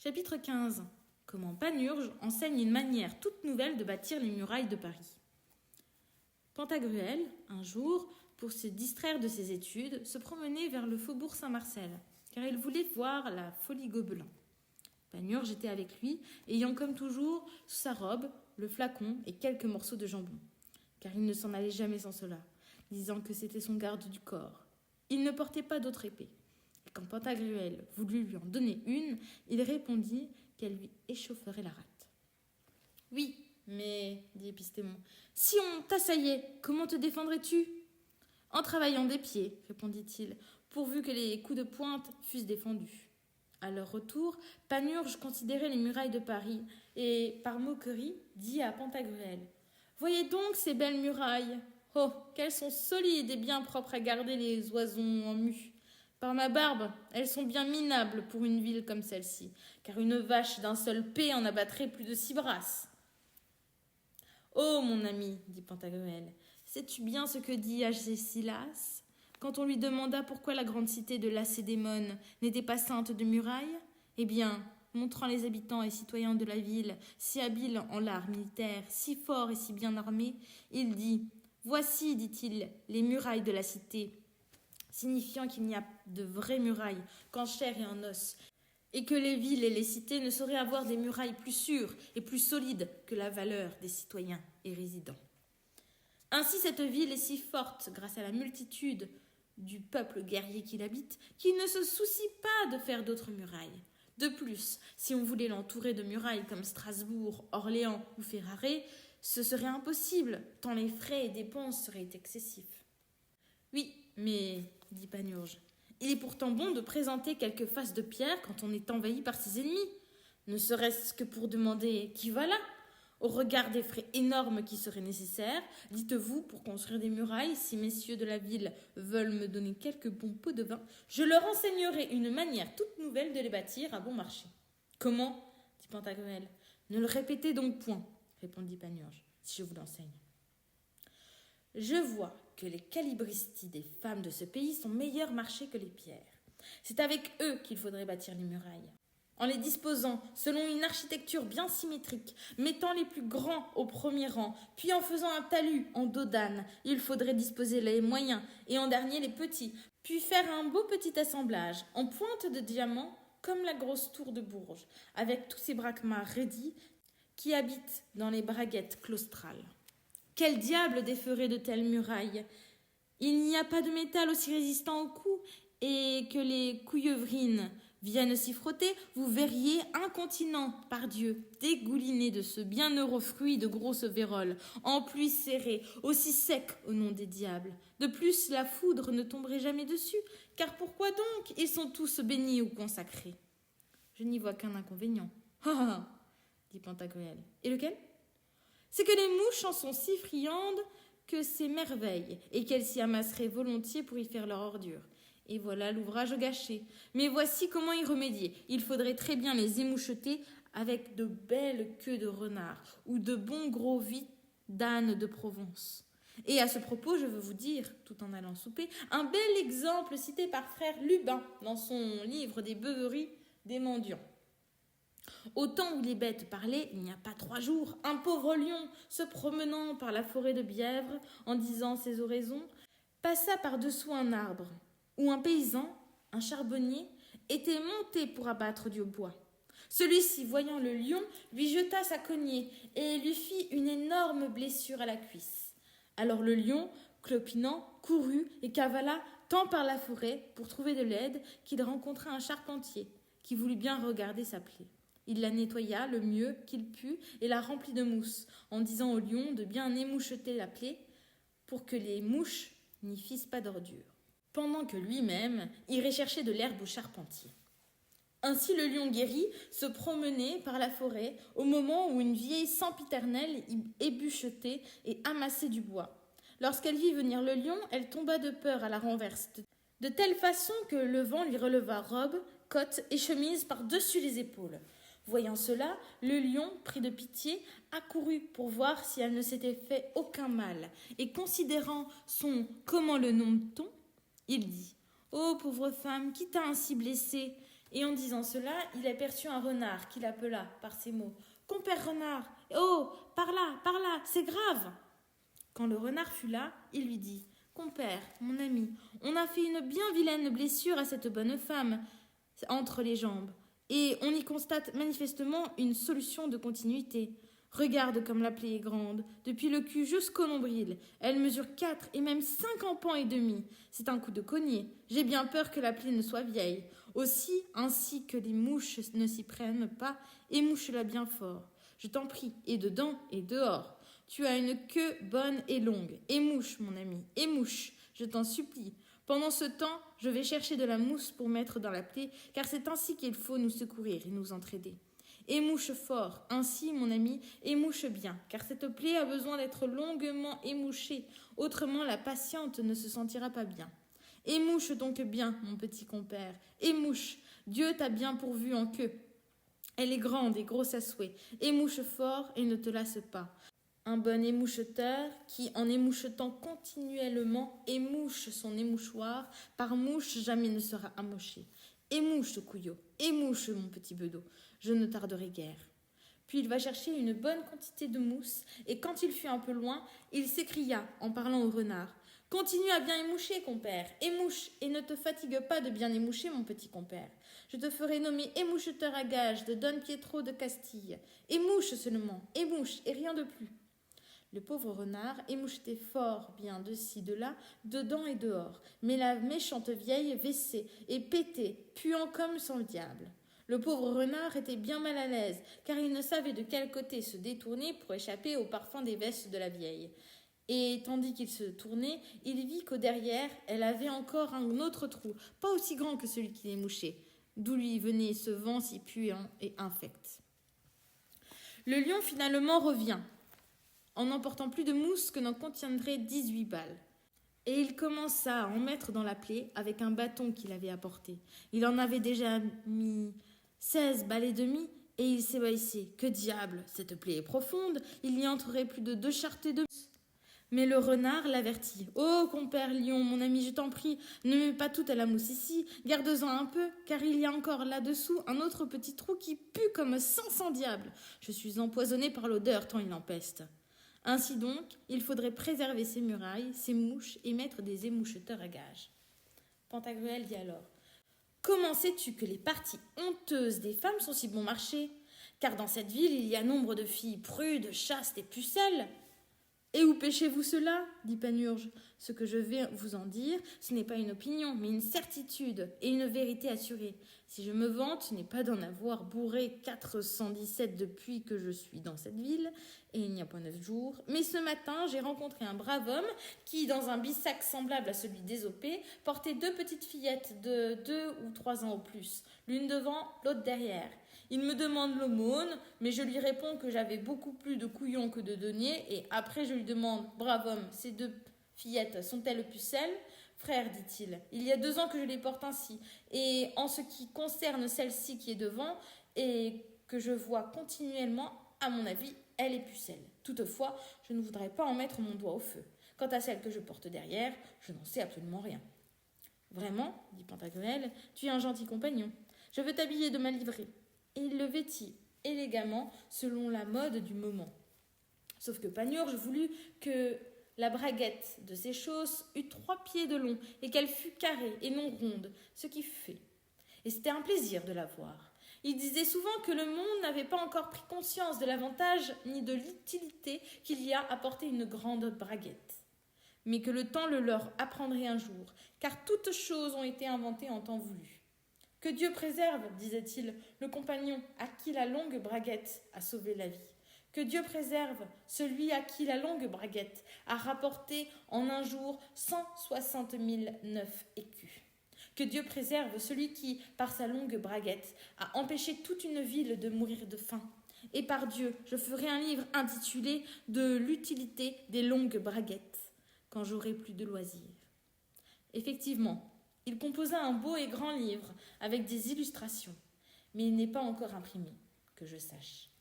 Chapitre 15. Comment Panurge enseigne une manière toute nouvelle de bâtir les murailles de Paris. Pantagruel, un jour, pour se distraire de ses études, se promenait vers le faubourg Saint-Marcel, car il voulait voir la folie Gobelin. Panurge était avec lui, ayant comme toujours sous sa robe le flacon et quelques morceaux de jambon, car il ne s'en allait jamais sans cela, disant que c'était son garde du corps. Il ne portait pas d'autre épée. Et quand Pantagruel voulut lui en donner une, il répondit qu'elle lui échaufferait la rate. « Oui, mais, dit Épistémon, si on t'assaillait, comment te défendrais-tu » ?»« En travaillant des pieds, répondit-il, pourvu que les coups de pointe fussent défendus. » À leur retour, Panurge considérait les murailles de Paris et, par moquerie, dit à Pantagruel : « Voyez donc ces belles murailles. Oh, qu'elles sont solides et bien propres à garder les oisons en mue. Par ma barbe, elles sont bien minables pour une ville comme celle-ci, car une vache d'un seul pé en abattrait plus de 6 brasses. »« Oh, mon ami, dit Pantagruel, sais-tu bien ce que dit Agésilas quand on lui demanda pourquoi la grande cité de Lacédémone n'était pas ceinte de murailles ? Eh bien, montrant les habitants et citoyens de la ville, si habiles en l'art militaire, si forts et si bien armés, il dit : Voici, dit-il, les murailles de la cité, signifiant qu'il n'y a de vraies murailles qu'en chair et en os, et que les villes et les cités ne sauraient avoir des murailles plus sûres et plus solides que la valeur des citoyens et résidents. Ainsi cette ville est si forte grâce à la multitude du peuple guerrier qui l'habite, qu'il ne se soucie pas de faire d'autres murailles. De plus, si on voulait l'entourer de murailles comme Strasbourg, Orléans ou Ferrare, ce serait impossible, tant les frais et dépenses seraient excessifs. Oui, mais, dit Panurge, il est pourtant bon de présenter quelques faces de pierre quand on est envahi par ses ennemis, ne serait-ce que pour demander qui va là. Au regard des frais énormes qui seraient nécessaires, dites-vous, pour construire des murailles, si messieurs de la ville veulent me donner quelques bons pots de vin, je leur enseignerai une manière toute nouvelle de les bâtir à bon marché. Comment ? Dit Pantagruel. Ne le répétez donc point, répondit Panurge, si je vous l'enseigne. Je vois que les calibristis des femmes de ce pays sont meilleurs marchés que les pierres. C'est avec eux qu'il faudrait bâtir les murailles. En les disposant selon une architecture bien symétrique, mettant les plus grands au premier rang, puis en faisant un talus en dos d'âne, il faudrait disposer les moyens et en dernier les petits, puis faire un beau petit assemblage en pointe de diamant comme la grosse tour de Bourges, avec tous ces braquemats raidis qui habitent dans les braguettes claustrales. Quel diable déferait de telles murailles ? Il n'y a pas de métal aussi résistant au coup, et que les couillevrines viennent s'y frotter, vous verriez un continent, par Dieu, dégouliné de ce bienheureux fruit de grosses vérolles, en pluie serrée, aussi sec au nom des diables. De plus, la foudre ne tomberait jamais dessus, car pourquoi donc ils sont tous bénis ou consacrés ? Je n'y vois qu'un inconvénient. Ah, dit Pantagruel. Et lequel ? C'est que les mouches en sont si friandes que c'est merveille, et qu'elles s'y amasseraient volontiers pour y faire leur ordure. Et voilà l'ouvrage gâché. Mais voici comment y remédier. Il faudrait très bien les émoucheter avec de belles queues de renard ou de bons gros vis d'âne de Provence. Et à ce propos, je veux vous dire, tout en allant souper, un bel exemple cité par frère Lubin dans son livre des beuveries des mendiants. Au temps où les bêtes parlaient, il n'y a pas 3 jours, un pauvre lion, se promenant par la forêt de Bièvre, en disant ses oraisons, passa par-dessous un arbre, où un paysan, un charbonnier, était monté pour abattre du bois. Celui-ci, voyant le lion, lui jeta sa cognée et lui fit une énorme blessure à la cuisse. Alors le lion, clopinant, courut et cavala tant par la forêt pour trouver de l'aide qu'il rencontra un charpentier qui voulut bien regarder sa plaie. Il la nettoya le mieux qu'il put et la remplit de mousse, en disant au lion de bien émoucheter la plaie pour que les mouches n'y fissent pas d'ordure, pendant que lui-même irait chercher de l'herbe au charpentier. Ainsi le lion guéri se promenait par la forêt au moment où une vieille sempiternelle y ébuchetait et amassait du bois. Lorsqu'elle vit venir le lion, elle tomba de peur à la renverse, de telle façon que le vent lui releva robe, cotte et chemise par-dessus les épaules. Voyant cela, le lion, pris de pitié, accourut pour voir si elle ne s'était fait aucun mal, et considérant son « comment le nomme-t-on ?» il dit « Ô pauvre femme, qui t'a ainsi blessée ? Et en disant cela, il aperçut un renard qui l'appela par ces mots. « Compère renard, oh, par là, c'est grave !» Quand le renard fut là, il lui dit « Compère, mon ami, on a fait une bien vilaine blessure à cette bonne femme entre les jambes, et on y constate manifestement une solution de continuité. Regarde comme la plaie est grande, depuis le cul jusqu'au nombril. Elle mesure 4 et même 5 empans et demi. C'est un coup de cognée. J'ai bien peur que la plaie ne soit vieille. Aussi, ainsi que les mouches ne s'y prennent pas, émouche-la bien fort. Je t'en prie, et dedans et dehors. Tu as une queue bonne et longue. Émouche, mon ami, émouche, je t'en supplie. Pendant ce temps, je vais chercher de la mousse pour mettre dans la plaie, car c'est ainsi qu'il faut nous secourir et nous entraider. Émouche fort, ainsi, mon ami, émouche bien, car cette plaie a besoin d'être longuement émouchée, autrement la patiente ne se sentira pas bien. Émouche donc bien, mon petit compère, émouche, Dieu t'a bien pourvu en queue. Elle est grande et grosse à souhait, émouche fort et ne te lasse pas. Un bon émoucheteur qui, en émouchetant continuellement, émouche son émouchoir, par mouche jamais ne sera amoché. Émouche, couillot, émouche, mon petit bedeau, je ne tarderai guère. Puis il va chercher une bonne quantité de mousse, et quand il fut un peu loin, il s'écria, en parlant au renard, « Continue à bien émoucher, compère, émouche, et ne te fatigue pas de bien émoucher, mon petit compère. Je te ferai nommer émoucheteur à gage de Don Pietro de Castille. Émouche seulement, émouche, et rien de plus. » Le pauvre renard émouchetait fort bien de ci, de là, dedans et dehors, mais la méchante vieille vessait et pétait, puant comme son diable. Le pauvre renard était bien mal à l'aise, car il ne savait de quel côté se détourner pour échapper au parfum des vestes de la vieille. Et tandis qu'il se tournait, il vit qu'au derrière, elle avait encore un autre trou, pas aussi grand que celui qui l'émouchait, d'où lui venait ce vent si puant et infect. Le lion finalement revient, en emportant plus de mousse que n'en contiendrait 18 balles. Et il commença à en mettre dans la plaie avec un bâton qu'il avait apporté. Il en avait déjà mis 16 balles et demie, et il s'ébahissait. Que diable, cette plaie est profonde, il y entrerait plus de 2 charretées de mousse. Mais le renard l'avertit. « Oh, compère lion, mon ami, je t'en prie, ne mets pas toute la mousse ici, garde-en un peu, car il y a encore là-dessous un autre petit trou qui pue comme 500 diables. Je suis empoisonné par l'odeur tant il empeste. » Ainsi donc, il faudrait préserver ces murailles, ces mouches et mettre des émoucheteurs à gage. Pantagruel dit alors « Comment sais-tu que les parties honteuses des femmes sont si bon marché? Car dans cette ville, il y a nombre de filles prudes, chastes et pucelles. » « Et où pêchez-vous cela ?» dit Panurge. « Ce que je vais vous en dire, ce n'est pas une opinion, mais une certitude et une vérité assurée. Si je me vante, ce n'est pas d'en avoir bourré 417 depuis que je suis dans cette ville, et il n'y a pas 9 jours. Mais ce matin, j'ai rencontré un brave homme qui, dans un bissac semblable à celui d'Ésopée, portait 2 petites fillettes de 2 ou 3 ans au plus, l'une devant, l'autre derrière. Il me demande l'aumône, mais je lui réponds que j'avais beaucoup plus de couillons que de deniers, et après je lui demande, brave homme, ces 2 fillettes sont-elles pucelles ? Frère, dit-il, il y a 2 ans que je les porte ainsi, et en ce qui concerne celle-ci qui est devant, et que je vois continuellement, à mon avis, elle est pucelle. Toutefois, je ne voudrais pas en mettre mon doigt au feu. Quant à celle que je porte derrière, je n'en sais absolument rien. Vraiment, dit Pantagruel, tu es un gentil compagnon. Je veux t'habiller de ma livrée. Et il le vêtit élégamment selon la mode du moment. Sauf que Panurge voulut que la braguette de ses chausses eût 3 pieds de long et qu'elle fût carrée et non ronde, ce qui fut fait. Et c'était un plaisir de la voir. Il disait souvent que le monde n'avait pas encore pris conscience de l'avantage ni de l'utilité qu'il y a à porter une grande braguette, mais que le temps le leur apprendrait un jour, car toutes choses ont été inventées en temps voulu. Que Dieu préserve, disait-il, le compagnon à qui la longue braguette a sauvé la vie. Que Dieu préserve celui à qui la longue braguette a rapporté en un jour 160 009 écus. Que Dieu préserve celui qui, par sa longue braguette, a empêché toute une ville de mourir de faim. Et par Dieu, je ferai un livre intitulé « De l'utilité des longues braguettes » quand j'aurai plus de loisirs. Effectivement, il composa un beau et grand livre avec des illustrations, mais il n'est pas encore imprimé, que je sache.